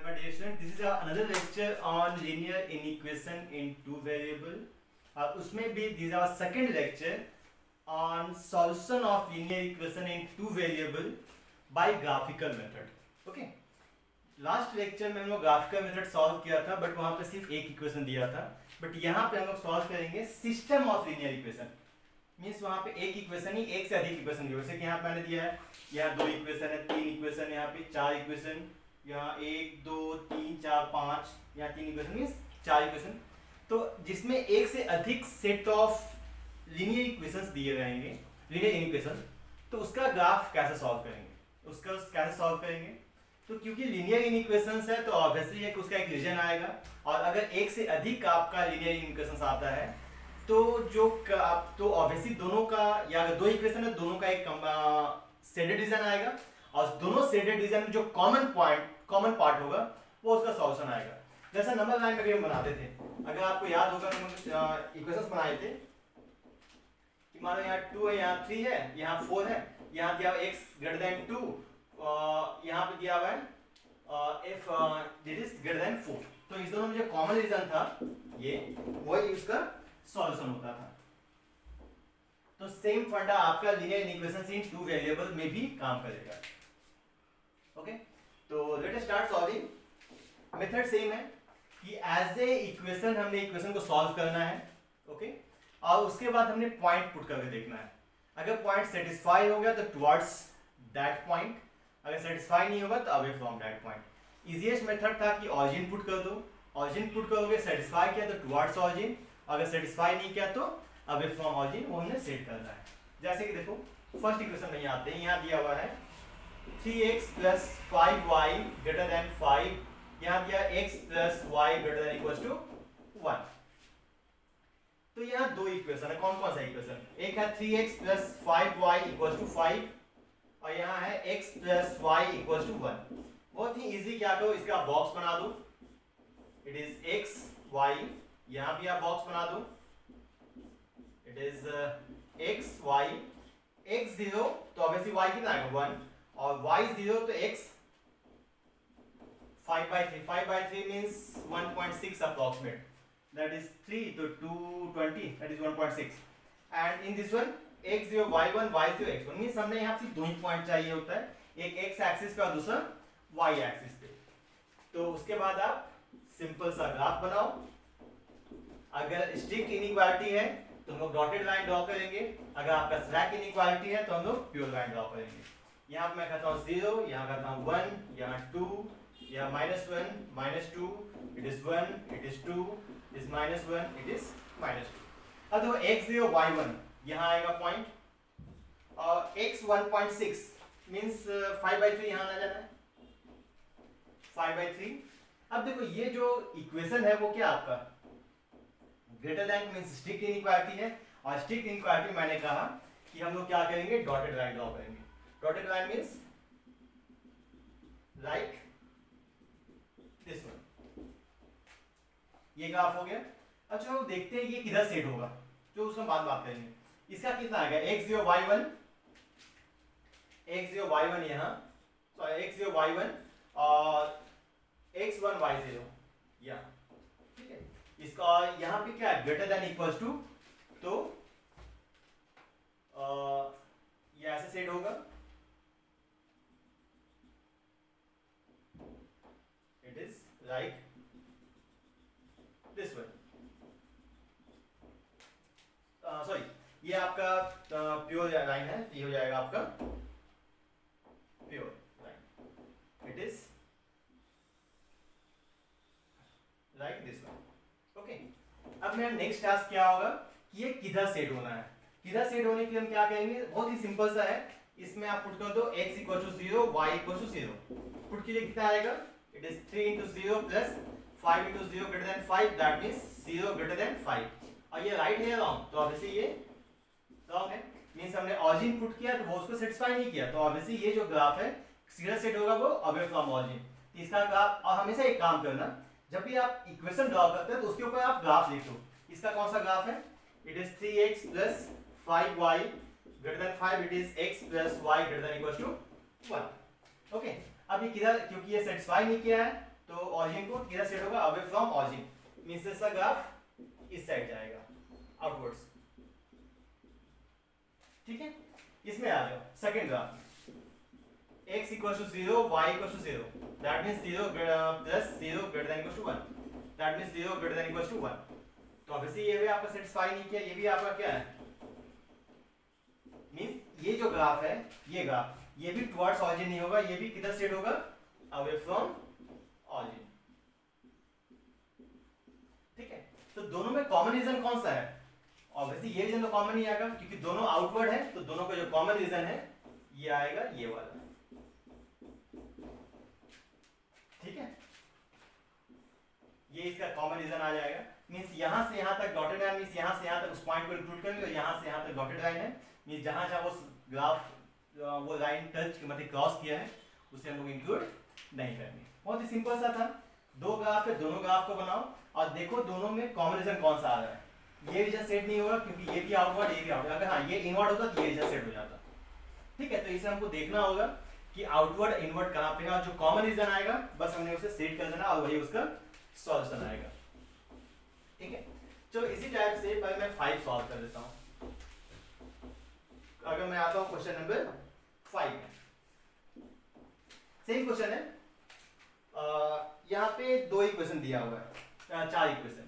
Dear student, this is another lecture on linear inequation in two variable. और उसमें भी this is our second lecture on solution of linear equation in two variable by graphical method. Okay. Last lecture में हम लोग graphical method solve किया था, but वहां पे सिर्फ एक इक्वेशन दिया था. बट यहाँ पे हम लोग सॉल्व करेंगे system of linear equation. Means वहां पे एक इक्वेशन ही एक से अधिक इक्वेशन दिया. जैसे कि यहाँ मैंने दिया है, यहाँ दो इक्वेशन है, तीन इक्वेशन, यहाँ पे चार इक्वेशन, यहाँ एक दो तीन चार पाँच, यहाँ तीन इक्वेशन मींस चार इक्वेशन. तो जिसमें एक से अधिक सेट ऑफ लीनियर इक्वेशंस दिए रहेंगे, लीनियर इक्वेशन, तो उसका ग्राफ कैसे सॉल्व करेंगे, उसका कैसे सॉल्व करेंगे. तो क्योंकि लीनियर इक्वेशंस है तो ऑब्वियसली है कि उसका एक रीजन आएगा. और अगर एक से अधिक आपका लीनियर इक्वेशंस आता है तो जो आप तो ऑब्वियसली दोनों का, या अगर दो इक्वेशन है दोनों का एक शेडेड रीजन आएगा, और दोनों शेडेड रीजन में जो कॉमन पार्ट होगा वो उसका सॉल्यूशन आएगा. जैसा नंबर लाइन में हम बनाते थे, अगर आपको याद होगा तो हम इक्वेशंस बनाए थे कि मान लो यहाँ 2 है, यहाँ 3 है, यहाँ 4 है, यहाँ दिया x ग्रेटर देन 2, यहाँ पे दिया हुआ है if this is greater than 4. तो इस दोनों में जो कॉमन रीजन था ये, वही उसका सॉल्यूशन होता था. तो सेम फंडा आपका लीनियर इक्वेशंस इन टू वेरिएबल में भी काम करेगा. ओके, तो let us start solving. Method same है कि एज ए इक्वेशन हमने इक्वेशन को सॉल्व करना है. ओके, और उसके बाद हमने पॉइंट पुट करके देखना है. अगर पॉइंट सेटिस्फाई हो गया तो टुवर्ड्स दैट पॉइंट, अगर सेटिस्फाई नहीं होगा तो away from that point. Easiest method था कि ऑरिजिन पुट कर दो. ऑरिजिन पुट करोगे, सेटिस्फाई किया तो टुवर्ड्स ऑरिजिन, अगर सेटिस्फाई नहीं किया तो अवे फ्रॉम ऑरिजिन, वो हमने सेट करना है. जैसे कि देखो फर्स्ट इक्वेशन में आते हैं, यहाँ दिया हुआ है 3x + 5y > 5, यहाँ दिया x + y > 1. तो यहाँ दो इक्वेशन है. कौन कौन सा इक्वेशन? एक है 3x + 5y = 5, और यहाँ है x + y = 1. बहुत ही इजी. क्या करो, इसका बॉक्स बना दो. इट इज x y, यहाँ भी आप बॉक्स बना दो. It is x y, x 0 तो ऑब्वियसली y कितना आएगा 1, और y 0 तो x 5/3. 5/3 means 1.6 approximate, that is 3 तो 220, that is 1.6. and in this one x 0 y 1 y 0 x 1 means हमने यहाँ सिर्फ दो ही पॉइंट चाहिए होता है, एक x एक्सिस पे और दूसरा y एक्सिस पे. तो उसके बाद आप सिंपल सा ग्राफ बनाओ. अगर स्ट्रिक्ट इनइक्वालिटी है तो हम लोग डॉटेड लाइन ड्रॉ करेंगे. अगर आपका स्लैक इनइक्वालिटी है तो हम लोग प्योर लाइन ड्रॉ करेंगे. यहाँ पे मैं कहता हूँ 0, यहाँ कहता हूँ 1, यहाँ 2, यहाँ -1 -2, it is 1, it is 2, it is -1, it is -2. अब देखो x 0 y 1 यहाँ आएगा पॉइंट, और x 1.6 मींस 5/3 यहाँ आ जाना है, 5/3. अब देखो ये जो इक्वेशन है वो क्या आपका greater than means strict inequality है, और स्ट्रिक्ट इनइक्वालिटी मैंने कहा कि हम लोग क्या करेंगे, डॉटेड लाइन ड्रॉ करेंगे. Dotted line means like this one. ये ग्राफ हो गया. अच्छा हम देखते हैं ये किधर सेट होगा, जो उसका बाद बात करेंगे. इसका कितना आएगा, x 0 y 1, x 0 y 1 यहाँ, सॉरी x 0 y 1 और x 1 y 0 यहाँ. ठीक है, इसका यहाँ पे क्या है, ग्रेटर देन इक्वल्स टू, तो ये ऐसे सेट होगा. It is like this one. Sorry, ये आपका प्योर लाइन है, ये हो जाएगा आपका pure line. It is like this one. Okay, अब मेरा नेक्स्ट टास्क क्या होगा कि ये किधर सेट होना है. किधर सेट होने के लिए हम क्या करेंगे, बहुत ही सिंपल सा है. इसमें आप पुट कर दो x = 0 y = 0. पुट कीजिए, कितना आएगा, इट इज 3 × 0 + 5 × 0 > 5, दैट मींस 0 > 5. और ये राइट है रॉन्ग, तो ऑब्वियसली ये रॉन्ग है. मींस हमने ऑरिजिन पुट किया तो वो उसको सेटिस्फाई नहीं किया, तो ऑब्वियसली ये जो ग्राफ है सीधा सेट होगा वो अवे फ्रॉम ऑरिजिन. इसका ग्राफ, और हमेशा एक काम करना, जब भी आप इक्वेशन ड्रॉ करते हैं तो उसके ऊपर आप ग्राफ लिख दो. इसका कौन सा ग्राफ है, it is 3x + 5y > 5, it is x + y > 1. Okay, अब ये किधर, क्योंकि ये सेटिस्फाई नहीं किया है तो ऑरिजिन को किधर सेट होगा, अवे फ्रॉम ऑरिजिन, मींस इसका ग्राफ इस साइड जाएगा आउटवर्ड्स। ठीक है, इसमें आ जाओ second graph, x equals to 0, y equals to 0, that means 0 plus 0 greater than equals to 1, that means 0 greater than equals to 1। तो ऑब्वियसली ये भी आपका सेटिस्फाई नहीं किया, ये भी आपका क्या है, मींस ये जो ग्राफ है, ये ग्राफ ये भी टुवर्ड्स ऑरिजिन नहीं होगा, ये भी किधर सेट होगा, अवे फ्रॉम ऑरिजिन। ठीक है, तो दोनों में कॉमन रीजन कौन सा है, ऑब्वियसली ये रीजन तो कॉमन नहीं आएगा क्योंकि दोनों आउटवर्ड है, तो दोनों का जो कॉमन रीजन है ये आएगा ये वाला। ठीक है, ये इसका कॉमन रीजन आ जाएगा, मींस यहां से यहां तक डॉटेड लाइन, मींस यहां से यहां तक उस पॉइंट को इंक्लूड कर लो, यहां से यहां तक डॉटेड लाइन है, मींस जहां जहां वो ग्राफ वो लाइन टच मतलब क्रॉस किया है उसे हम लोग इंक्लूड नहीं करेंगे। बहुत ही सिंपल सा था, दो ग्राफ है, दोनों ग्राफ को बनाओ और देखो दोनों में कॉमन रीजन कौन सा आ रहा है। ये रीजन सेट नहीं होगा क्योंकि ये भी आउटवर्ड ये भी आउटवर्ड, अगर हाँ ये इनवर्ड होता तो ये रीजन सेट हो जाता। ठीक है, तो इसे हमको देखना होगा कि आउटवर्ड इनवर्ड कहां पे है, जो कॉमन रीजन आएगा बस हमने उसे सेट कर देना और वही उसका सॉल्यूशन आएगा। ठीक है, चलो इसी टाइप से पहले मैं 5 सॉल्व कर देता हूं। अगर मैं आता हूं क्वेश्चन नंबर 5 में, सेम क्वेश्चन है, यहाँ पे 2 इक्वेशन दिया हुआ है, 4 इक्वेशन।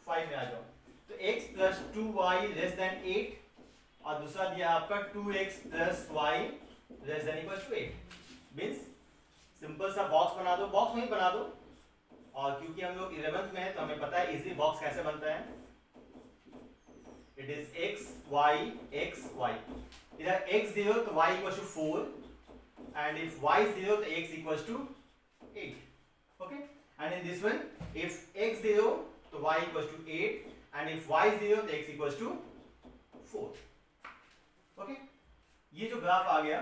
5 में आ जाओ, तो x plus 2y less than 8 और दूसरा दिया आपका 2x plus y less than equals to 8। Means simple सा बॉक्स बना दो, बॉक्स में ही बना दो, और क्योंकि हम लोग 11th में है तो हमें पता है इजीली बॉक्स कैसे बनता है। It is x y x y, इधर x 0 तो y equals to 4 and if y 0 तो x equals to 8। okay, and in this one if x 0 तो y equals to 8 and if y 0 तो x equals to 4। okay, ये जो graph आ गया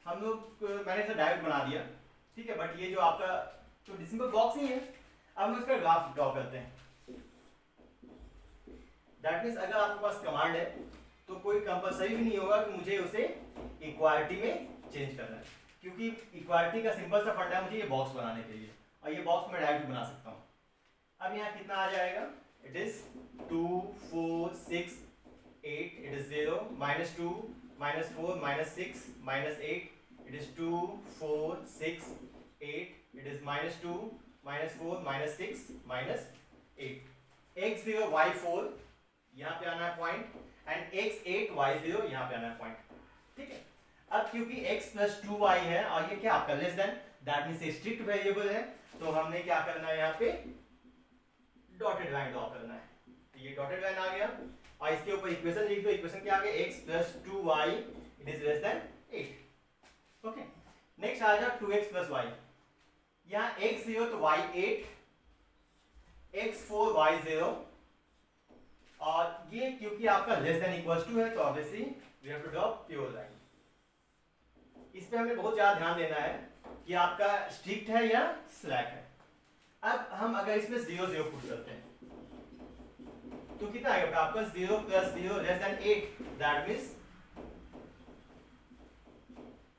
हम लोग मैंने इसे डायरेक्ट बना दिया। ठीक है, बट ये जो आपका तो सिंपल बॉक्स ही है, अब हम इसका ग्राफ ड्रॉ करते हैं। दैट मींस अगर आपके पास कमांड है तो कोई कंपलसरी भी नहीं होगा कि मुझे उसे इक्वालिटी में चेंज करना है, क्योंकि इक्वालिटी का सिंपल सा फंडा है मुझे ये बॉक्स बनाने के लिए, और ये बॉक्स मैं डायरेक्ट बना सकता हूँ। अब यहाँ कितना आ जाएगा, it is 2 4 6 8, it is 0 -2 -4 -6 -8, it is 2 4 6 8, it is -2 -4 -6 -8। x0 y4 यहाँ पे आना है पॉइंट, एंड x8 y0 यहाँ पे आना है पॉइंट। ठीक है, अब क्योंकि x plus 2y है और ये क्या आपका less than, that means strict variable है, तो हमने क्या करना है, यहाँ पे डॉटेड लाइन ड्रॉ करना है। तो ये डॉटेड लाइन आ गया और इसके ऊपर इक्वेशन लिख दो। इक्वेशन क्या आ गया, x plus 2y it is less than 8। Okay, next आ जाए 2x plus y, यहाँ x0 तो y8, x4 y0, और ये क्योंकि आपका लेस देन इक्वल्स टू है तो obviously we have to draw pure line. इस पे हमें बहुत ज्यादा ध्यान देना है कि आपका स्ट्रिक्ट है या स्लैक है। अब हम अगर इसमें 0 0 पुट करते हैं तो कितना आएगा आपका, 0 plus 0 less than 8, that means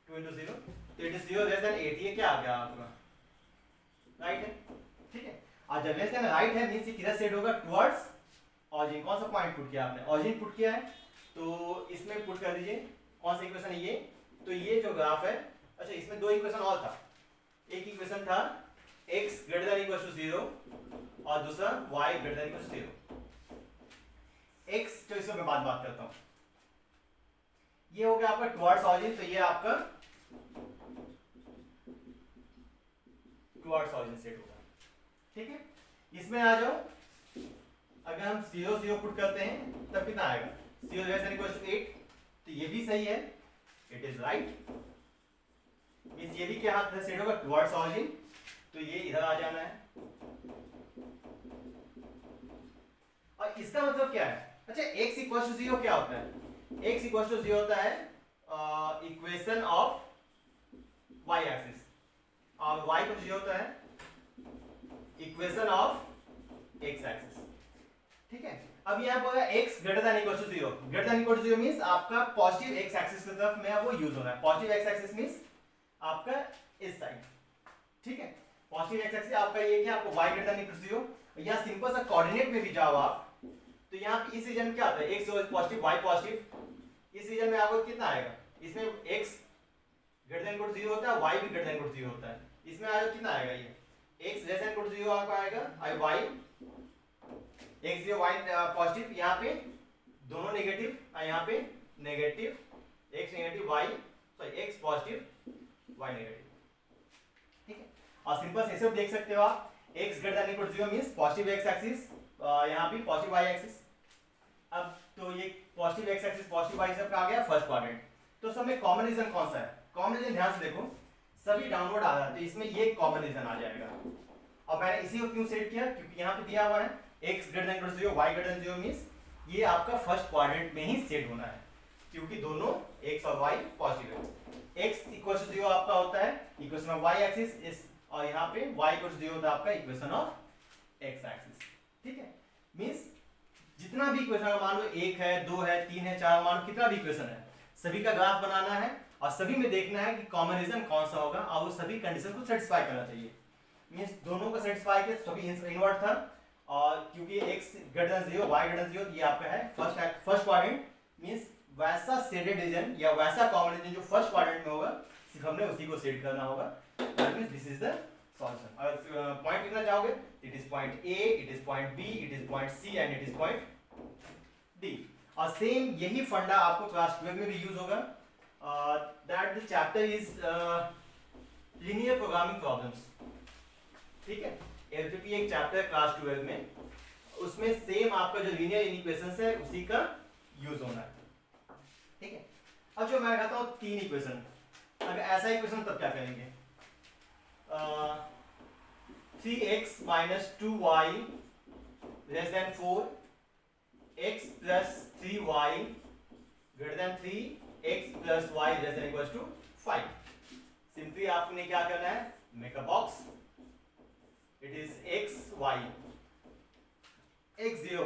2 into 0, तो इट इज 0 less than 8, ये क्या आ गया आपका, राइट है। ठीक है, और जब लेस देन राइट है मींस ये किधर सेट होगा, टुवर्ड्स ऑरिजिन। कौन सा पॉइंट पुट किया आपने, ऑरिजिन पुट किया है, तो इसमें पुट कर दीजिए। कौन सा इक्वेशन है ये, तो ये जो ग्राफ है, अच्छा इसमें 2 इक्वेशन और था, एक इक्वेशन था x greater than equals to 0 और दूसरा y greater than equals to 0। x जो इसमें मैं बात करता हूं, ये हो गया आपका टुवर्ड्स ऑरिजिन, तो ये आपका टुवर्ड्स ऑरिजिन सेट होगा। ठीक है, इसमें आ जाओ, अगर हम 0 0 पुट करते हैं तब कितना आएगा, 0 less than equals to 8, तो ये भी सही है, इट इज राइट। मींस ये भी क्या हाथ सेट होगा, टुवर्ड्स ऑरिजिन, तो ये इधर आ जाना है। और इसका मतलब क्या है, अच्छा x equals to 0 क्या होता है, x equals to 0 होता है इक्वेशन ऑफ y एक्सिस, और y equals to 0 होता है इक्वेशन ऑफ x एक्सिस। ठीक है, अब यहाँ बोला x greater than equals to 0, greater than equals to 0 means आपका पॉजिटिव x एक्सिस की तरफ में वो यूज होना है। पॉजिटिव x एक्सिस मींस आपका इस साइड। ठीक है, पॉजिटिव एक्स एक्सिस आपका ये क्या, आपको y greater than equal to 0, या सिंपल सा कोऑर्डिनेट में भी जाओ आप, तो यहाँ पे इस रीजन में क्या आता है, x पॉजिटिव y पॉजिटिव, इस रीजन में आपको कितना आएगा, इसमें x greater than equal to 0 होता है, y भी ग्रेटर देन इक्वल टू 0 होता है, इसमें आएगा कितना आएगा, ये x less than equal to 0 आपका आएगा, और y x 0 y पॉजिटिव, यहाँ पे दोनों नेगेटिव, और यहाँ पे negative x negative y, sorry x positive y negative, ठीक है। और सिंपल से सब देख सकते हो आप, x greater than equal to 0 means positive x axis, यहाँ पे पॉजिटिव y एक्सिस। अब तो ये positive x axis positive y सब का आ गया फर्स्ट क्वाड्रेंट। तो सब में कॉमन रीजन कौन सा है, कॉमन रीजन ध्यान से देखो, सभी डाउनवर्ड आ रहा है, तो इसमें ये कॉमन रीजन आ जाएगा। और मैंने इसी को क्यों सेट किया, क्योंकि यहाँ पे दिया हुआ है x greater than equal to 0 y greater than 0 means ये आपका फर्स्ट क्वाड्रेंट में ही सेट होना है, क्योंकि दोनों x और y पॉजिटिव है। x इक्वल टू 0 आपका होता है इक्वेशन ऑफ y एक्सिस इस, और यहाँ पे y इक्वल टू 0 होता है आपका इक्वेशन ऑफ x एक्सिस, ठीक है। मींस जितना भी इक्वेशन मान लो 1 है 2 है 3 है 4, मान लो कितना भी इक्वेशन है, सभी का ग्राफ बनाना है और सभी में देखना है कि कॉमन रीजन कौन सा होगा, और वो सभी कंडीशन को सेटिस्फाई करना चाहिए। मींस दोनों को सेटिस्फाई किया, सभी इनवर्ट था, और क्योंकि x greater than 0 y greater than 0 ये आपका है फर्स्ट क्वाड्रेंट, मींस वैसा शेडेड रीजन या वैसा कॉमन रीजन जो फर्स्ट क्वाड्रेंट में होगा, सिर्फ हमने उसी को सेट करना होगा। That means this is the solution. अगर पॉइंट लिखना चाहोगे, it is point A, it is point B, it is point C and it is point D। और सेम यही फंडा आपको क्लास 12 में भी यूज होगा, that the chapter is linear programming problems, ठीक है। LPP एक चैप्टर है क्लास 12 में, उसमें सेम आपका जो लीनियर इक्वेशंस है उसी का यूज होना है, ठीक है। अब जो मैं कहता हूँ 3 इक्वेशन, अगर ऐसा इक्वेशन तब क्या करेंगे, 3x minus 2y less than 4, x plus 3y greater than 3, x plus y less than equals to 5। Simply आपने क्या करना है, make a box, it is x y, x 0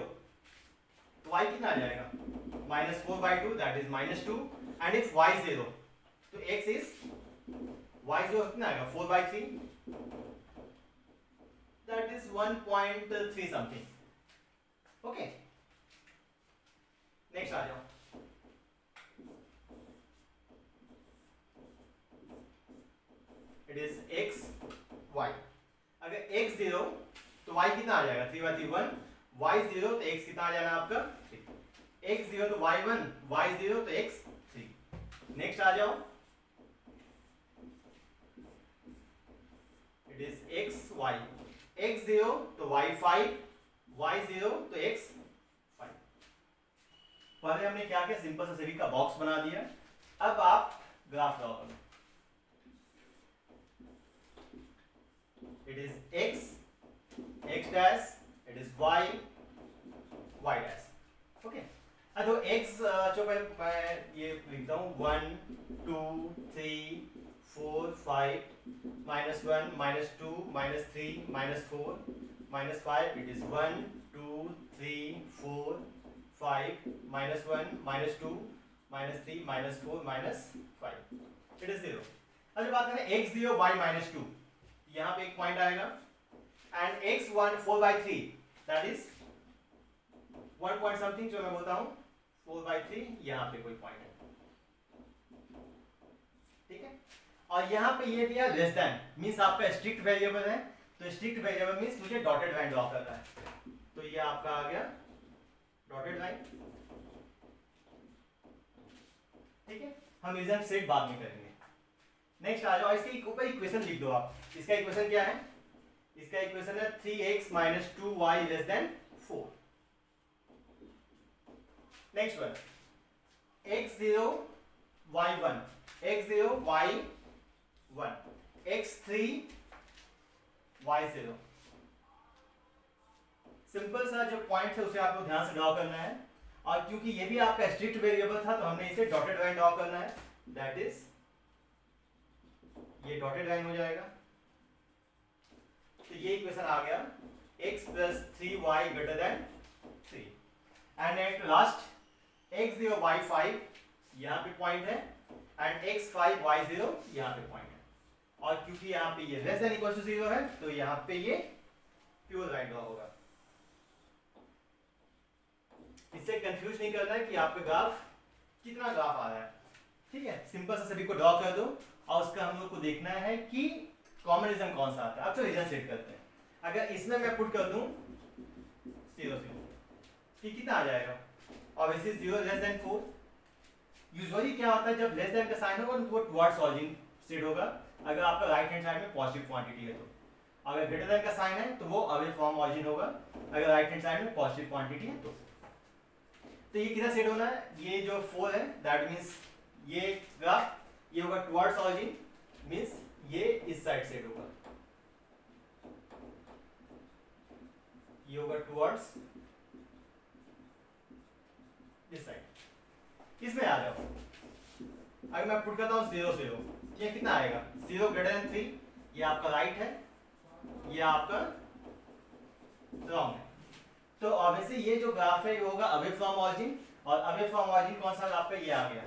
तो y कितना आ जाएगा, -4/2 that is -2, and if y 0 तो x is y 0 कितना आएगा 4/3, that is 1.3 something, okay। Next आ जाओ, इट इज x y, अगर x 0 तो y कितना आ जाएगा 3/3 1, y 0 तो x कितना आ जाएगा आपका 3, x 0 तो y 1, y 0 तो x 3। नेक्स्ट आ जाओ, it is x y, x 0 तो y 5, y 0 तो x 5। पहले हमने क्या किया, सिंपल सा सभी का बॉक्स बना दिया। अब आप ग्राफ ड्रॉ करो, it is x dash, it is y dash, okay. अब तो x जो मैं ये लिखता हूँ 1 2 3 4 5 -1 -2 -3 -4 -5, it is 1 2 3 4 5 -1 -2 -3 -4 -5, it is 0। अब जब बात करें x 0 y -2, यहाँ पे एक पॉइंट आएगा, and x 1 4/3 that is 1 point something, जो मैं बोलता हूँ 4/3, यहाँ पे कोई पॉइंट है, ठीक है। और यहाँ पे ये दिया लेस देन, मींस आपका स्ट्रिक्ट वेरिएबल है, तो स्ट्रिक्ट वेरिएबल मींस मुझे डॉटेड लाइन ड्रॉ करना है, तो ये आपका आ गया डॉटेड लाइन, ठीक है। हम रीजन सेट बाद में करेंगे। नेक्स्ट आ जाओ, इसके ऊपर इक्वेशन लिख दो आप। इसका इक्वेशन क्या है, इसका इक्वेशन है 3x minus 2y less than 4। Next one, x0 y1, x0 y1, x3 y0। Simple सा जो पॉइंट है उसे आपको ध्यान से ड्रॉ करना है, और क्योंकि ये भी आपका स्ट्रिक्ट वेरिएबल था तो हमने इसे डॉटेड लाइन ड्रॉ करना है, दैट इज ये डॉटेड लाइन हो जाएगा। तो ये इक्वेशन आ गया x plus 3y greater than 3, and at last x0 y5 यहाँ पे पॉइंट है, एंड x5 y0 यहाँ पे पॉइंट है। और क्योंकि यहाँ पे ये लेस देन इक्वल टू 0 है तो यहाँ पे ये प्योर राइट ड्रॉ होगा। इससे कंफ्यूज नहीं करना है कि आपका ग्राफ कितना ग्राफ आ रहा है, ठीक है। सिंपल से सभी को ड्रॉ कर दो और उसका हम लोग को देखना है कि कॉमन रीजन कौन सा आता है। अब तो रीजन सेट करते हैं। अगर इसमें मैं पुट कर दूं 0 0 कि कितना आ जाएगा, ऑब्वियसली 0 लेस देन 4। यूजुअली क्या होता है जब लेस देन का साइन होगा तो वो टुवर्ड्स ऑरिजिन सेट होगा, अगर आपका राइट हैंड साइड में पॉजिटिव क्वांटिटी है तो। अगर ग्रेटर देन का साइन है तो वो अवे फ्रॉम ऑरिजिन होगा, अगर राइट हैंड साइड में पॉजिटिव क्वांटिटी है तो ये कितना सेट होना है, ये जो 4 है दैट मीन्स ये ग्राफ ये होगा टुवर्ड्स ऑरिजिन, मीन्स ये इस साइड सेट होगा, ये होगा टुवर्ड्स इस साइड। इसमें आ जाओ, अगर मैं पुट करता हूँ 0 0 ये कितना आएगा, 0 ग्रेटर देन 3, ये आपका राइट है, ये आपका रॉन्ग है। तो ऑब्वियसली ये जो ग्राफ है ये होगा अवे फ्रॉम ऑरिजिन, और अवे फ्रॉम ऑरिजिन कौन सा ग्राफ का, ये आ गया।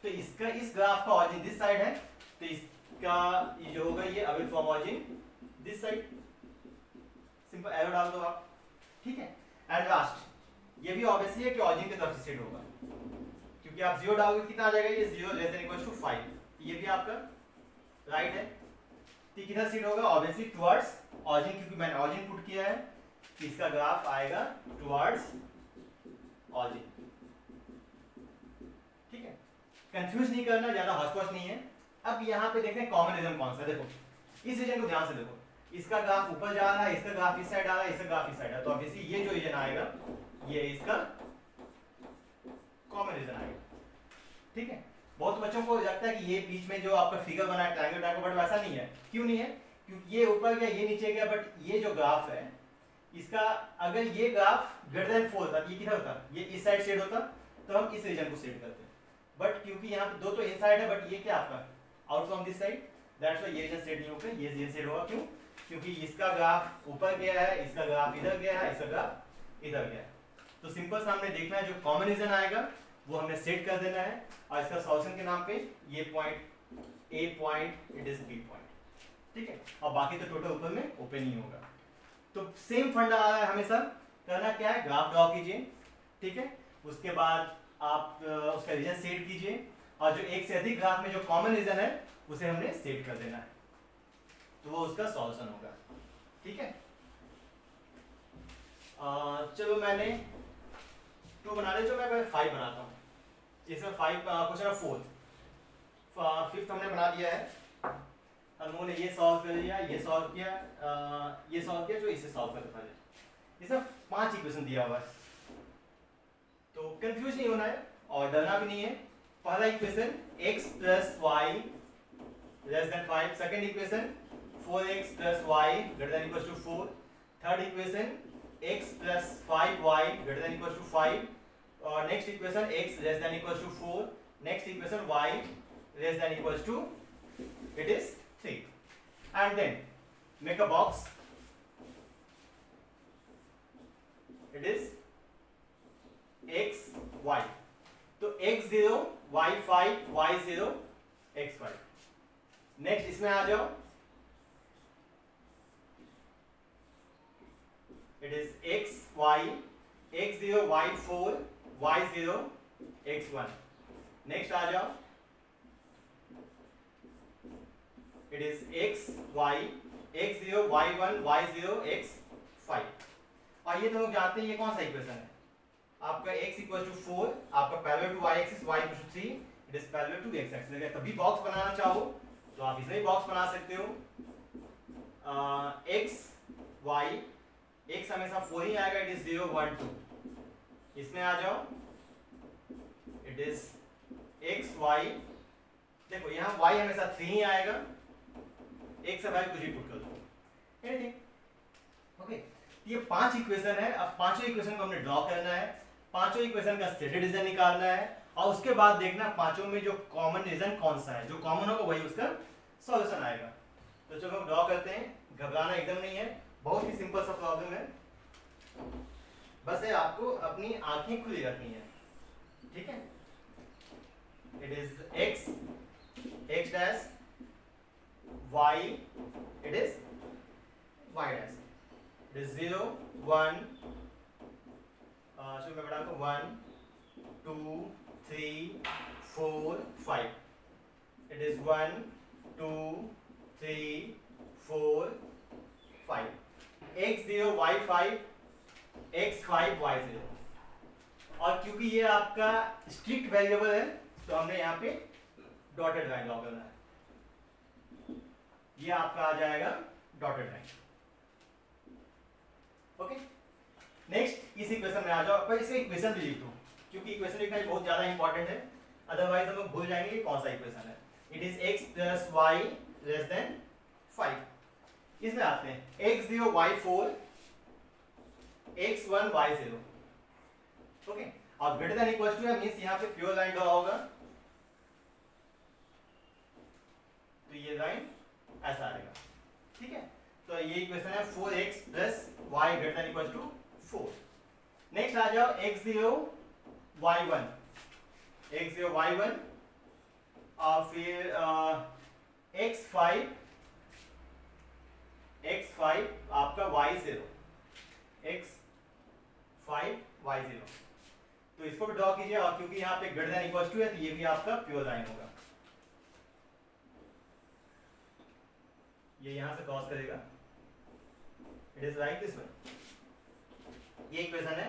तो इसका इस ग्राफ का ऑरिजिन दिस साइड है, तो इसका ये जो होगा ये away from origin this side. Simple arrow डाल दो आप, ठीक है। एंड लास्ट ये भी ऑब्वियसली है कि ऑरिजिन की तरफ से सेट होगा, क्योंकि आप 0 डालोगे कितना आ जाएगा, ये 0 लेस देन इक्वल टू 5, ये भी आपका राइट है। तो किधर सेट होगा, ऑब्वियसली टुवर्ड्स ऑरिजिन, क्योंकि मैंने ऑरिजिन पुट किया है, तो इसका ग्राफ आएगा टुवर्ड्स ऑरिजिन, ठीक है। कंफ्यूज नहीं करना, ज्यादा हॉस्पॉच नहीं है। अब यहाँ पे देखें कॉमन रीजन कौन सा है, देखो इस रीजन को ध्यान से देखो, इसका ग्राफ ऊपर जा रहा है, इसका ग्राफ इस साइड आ रहा है, इसका ग्राफ इस साइड है, तो ऑब्वियसली ये जो रीजन आएगा ये इसका कॉमन रीजन आएगा, ठीक है। बहुत बच्चों को लगता है कि ये बीच में जो आपका फिगर बना है ट्रायंगल टाइप का, बट वैसा नहीं है। क्यों नहीं है, क्योंकि ये ऊपर गया ये नीचे गया, बट ये जो ग्राफ है इसका अगर ये ग्राफ ग्रेटर देन 4 था, ये किधर होता, ये इस साइड सेट होता, तो हम इस रीजन को सेट करते हैं। बट क्योंकि यहाँ पे दो तो इनसाइड है, बट ये क्या आपका out from this side, that's why ये रीजन सेट नहीं होगा, ये रीजन सेट होगा। क्यों, क्योंकि इसका ग्राफ ऊपर गया है, इसका ग्राफ इधर गया है, इसका ग्राफ इधर गया है। तो सिंपल सा हमने देखना है जो कॉमन रीजन आएगा वो हमने सेट कर देना है, और इसका सॉल्यूशन के नाम पे ये point A point, it is B point, ठीक है। और बाकी तो टोटल ऊपर में ओपन ही होगा। तो सेम फंडा आ रहा है हमेशा, करना क्या है, ग्राफ ड्रॉ कीजिए, ठीक है। उसके बाद आप उसका रीजन सेट कीजिए, और जो एक से अधिक ग्राफ में जो कॉमन रीजन है उसे हमने सेट कर देना है, तो वो उसका सॉल्यूशन होगा, ठीक है। चलो मैंने 2 बना ले, जो मैं 5 बनाता हूँ। इसमें 5 क्वेश्चन 4th 5th हमने बना दिया है, हम लोगों ने ये सॉल्व कर लिया, ये सॉल्व किया, ये सॉल्व किया, जो इसे सॉल्व करते पहले। इसमें 5 इक्वेशन दिया हुआ है, तो कंफ्यूज नहीं होना है और डरना भी नहीं है। पहला equation x + y < 5, second equation 4x + y > 4, third equation x + 5y > 5, और next equation x < 4, next equation y < it is 3, and then make a box, it is x y, तो x0 y5 y0 x5। Next इसमें आ जाओ, it is x y x0 y4 y0 x1। Next आ जाओ, it is x y x0 y1 y0 x5। और ये तो लोग जानते हैं ये कौन सा इक्वेशन है, आपका x = 4, आपका parallel to y axis, y = 3, it is parallel to x axis. अगर कभी बॉक्स बनाना चाहो तो आप इसमें बॉक्स बना सकते हो। x y x हमेशा 4 ही आएगा, इट इज 0 1 2। इसमें आ जाओ, इट इज x y, देखो यहाँ y हमेशा 3 ही आएगा, एक से भाई कुछ भी पुट कर दो, एनीथिंग, ओके। ये 5 इक्वेशन है। अब पांचों इक्वेशन को हमने ड्रॉ करना है, पांचों इक्वेशन का स्टेटेड रीजन निकालना है, और उसके बाद देखना पांचों में जो कॉमन रीजन कौन सा है, जो कॉमन होगा वही उसका सॉल्यूशन आएगा। तो चलो हम ड्रॉ करते हैं, घबराना एकदम नहीं है, बहुत ही सिंपल सा प्रॉब्लम है, बस ये आपको अपनी आंखें खुली रखनी है, ठीक है। It is x x dash y, it is y dash, it is 0 1 मैं बढ़ा दूं 1 2 3 4 5, it is 1 2 3 4 5, x0 y5 x5 y0। और क्योंकि ये आपका स्ट्रिक्ट वेरिएबल है तो हमने यहाँ पे डॉटेड लाइन ड्रॉ करना है, ये आपका आ जाएगा डॉटेड लाइन। ओके, नेक्स्ट इस इक्वेशन में आ जाओ, पर इसे इक्वेशन भी लिख दो क्योंकि इक्वेशन लिखना बहुत ज्यादा इंपॉर्टेंट है, अदरवाइज हम लोग भूल जाएंगे कौन सा इक्वेशन है। It is x plus Y less than 5। इसमें आते हैं x0 y4 x1 y0। Okay, और ग्रेटर देन इक्वल टू है मींस यहां पे प्योर लाइन ड्रॉ होगा, तो ये लाइन ऐसा आएगा। ठीक है, तो ये इक्वेशन है 4x plus y greater than equal to 4। Next आ जाओ x0 y1 x0 y1 और फिर x5 आपका y0 x5 y0। तो इसको भी ड्रॉ कीजिए, और क्योंकि यहाँ पे ग्रेटर देन इक्वल टू है तो ये भी आपका प्योर लाइन होगा, ये यहां से क्रॉस करेगा, it is like this one. ये इक्वेशन है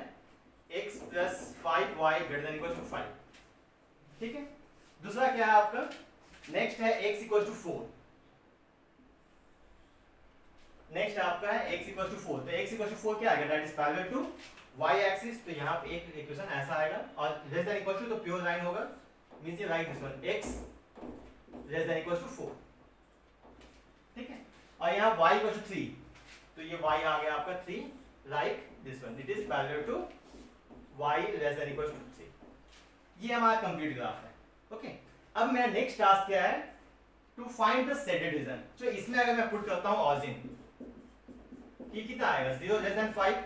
x plus 5y greater than equal to 5। ठीक है, दूसरा क्या है आपका, नेक्स्ट है x इक्वल टू 4। नेक्स्ट आपका है x इक्वल टू 4, तो x इक्वल टू 4 क्या आएगा, that is parallel to y axis, तो यहाँ पे एक इक्वेशन ऐसा आएगा, और लेस देन इक्वल टू तो प्योर लाइन होगा, मींस ये like this one x less than equal to 4। ठीक है, और यहाँ y इक्वल टू 3, तो ये y आ गया आपका 3 like this one, it is parallel to y less than equal to 3। ये हमारा कंप्लीट ग्राफ है। ओके, अब मेरा नेक्स्ट टास्क क्या है, to find the shaded region. तो इसमें अगर मैं पुट करता हूं ऑरिजिन, ये कितना आएगा 0 लेस देन 5,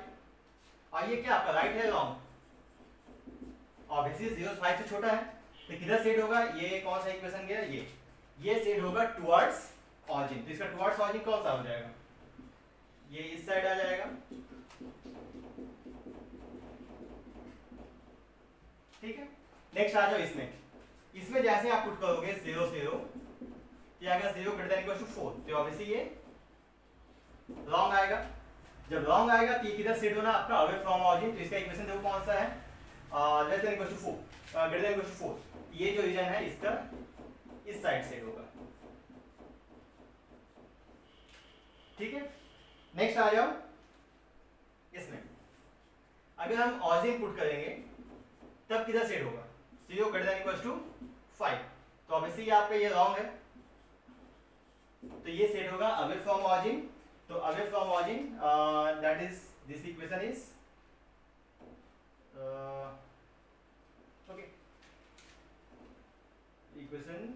और ये क्या आपका राइट है लॉन्ग, ऑब्वियसली 0 5 से छोटा है, तो किधर सेट होगा, ये कौन सा इक्वेशन गया, ये सेट होगा टुवर्ड्स ऑरिजिन। तो इसका टुवर्ड्स ऑरिजिन कौन सा हो जाएगा, ये इस साइड आ जाएगा। ठीक है, नेक्स्ट आ जाओ इसमें जैसे आप पुट करोगे 0 0, ये आएगा 0 ग्रेटर देन इक्वल टू 4, तो ऑब्वियसली ये लॉन्ग आएगा। जब लॉन्ग आएगा तो ये किधर सेट होना आपका, अवे फ्रॉम ऑरिजिन। तो इसका इक्वेशन देखो कौन सा है, less than equal to 4 greater than equal to 4, ये जो रीजन है इसका इस साइड सेट होगा। ठीक है, नेक्स्ट आ जाओ इसमें, अगर हम ऑरिजिन पुट करेंगे तब किधर सेट होगा, 0 ग्रेटर देन इक्वल टू 5, तो ऑब्वियसली आपका ये लॉन्ग है, तो ये सेट होगा अवे फ्रॉम ऑरिजिन। तो away from origin that is this equation is okay, equation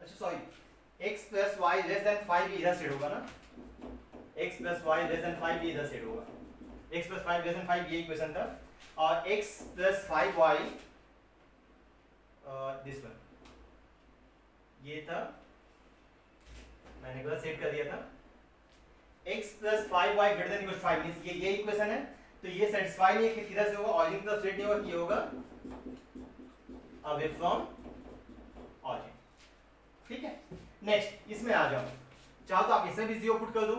अच्छा sorry, x plus Y less than 5 इधर सेट होगा ना, x plus Y less than 5 इधर सेट होगा, x प्लस 5 लेस देन 5 ये equation था, और x plus 5y this one ये था, मैंने गलत सेट कर दिया था, x plus 5y greater than equal 5 means ये इक्वेशन है, तो ये सेटिस्फाई नहीं है, किधर से होगा, ऑरिजिन की तरफ सेट नहीं होगा, ये होगा अवे फ्रॉम ऑरिजिन। ठीक है, नेक्स्ट इसमें आ जाओ, चाहो तो आप इसमें भी 0 पुट कर दो,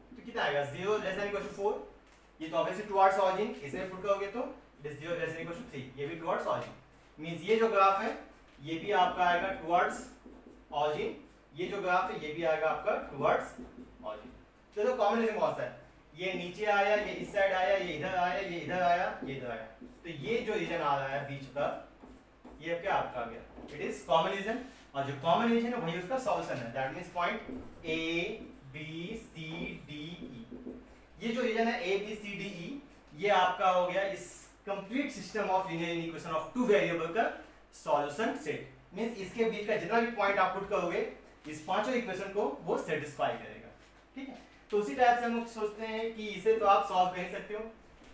तो कितना आएगा 0 लेस देन इक्वल टू 4, ये तो ऑब्वियसली टुवर्ड्स ऑरिजिन, इसमें पुट करोगे तो it is 0 less than equal to 3, ये भी टुवर्ड्स ऑरिजिन, मींस ये जो ग्राफ है ये भी आपका आएगा टुवर्ड्स ऑरिजिन, ये जो ग्राफ है ये भी आएगा आपका टुवर्ड्स ऑरिजिन। तो कॉम्बिनेशन कौन सा है, ये नीचे आया, ये इस साइड आया, ये इधर आया, ये इधर आया, ये इधर आया, तो ये जो रीजन आ रहा है बीच का, ये क्या आपका आ गया, इट इज कॉमन रीजन, और जो कॉमन रीजन है वही उसका सॉल्यूशन है, that means point A B C D E। ये जो रीजन है A B C D E, ये आपका हो गया इस complete system of linear equation of two variable का सॉल्यूशन सेट, मींस इसके बीच का जितना भी पॉइंट आप पुट करोगे इस पांचों इक्वेशन को वो सेटिस्फाई करेगा। ठीक है, तो उसी टाइप से हम लोग सोचते हैं कि इसे तो आप सॉल्व कर ही सकते हो,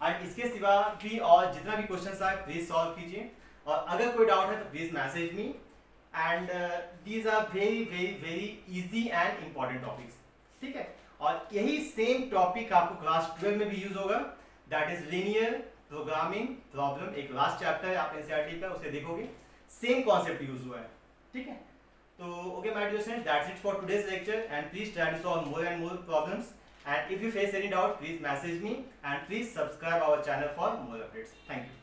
एंड इसके सिवा भी और जितना भी क्वेश्चन आए प्लीज सॉल्व कीजिए, और अगर कोई डाउट है तो please message me, and these are very very very easy and important topics, ठीक है। और यही सेम टॉपिक आपको क्लास 12 में भी यूज होगा, that is linear programming problem. एक लास्ट चैप्टर है आप एनसीईआरटी का, उसे देखोगे, सेम कॉन्सेप्ट यूज हुआ है, ठीक है। तो okay my dear students, that's it for today's lecture and please try to solve more and more problems, and if you face any doubt, please message me and please subscribe our channel for more updates. Thank you.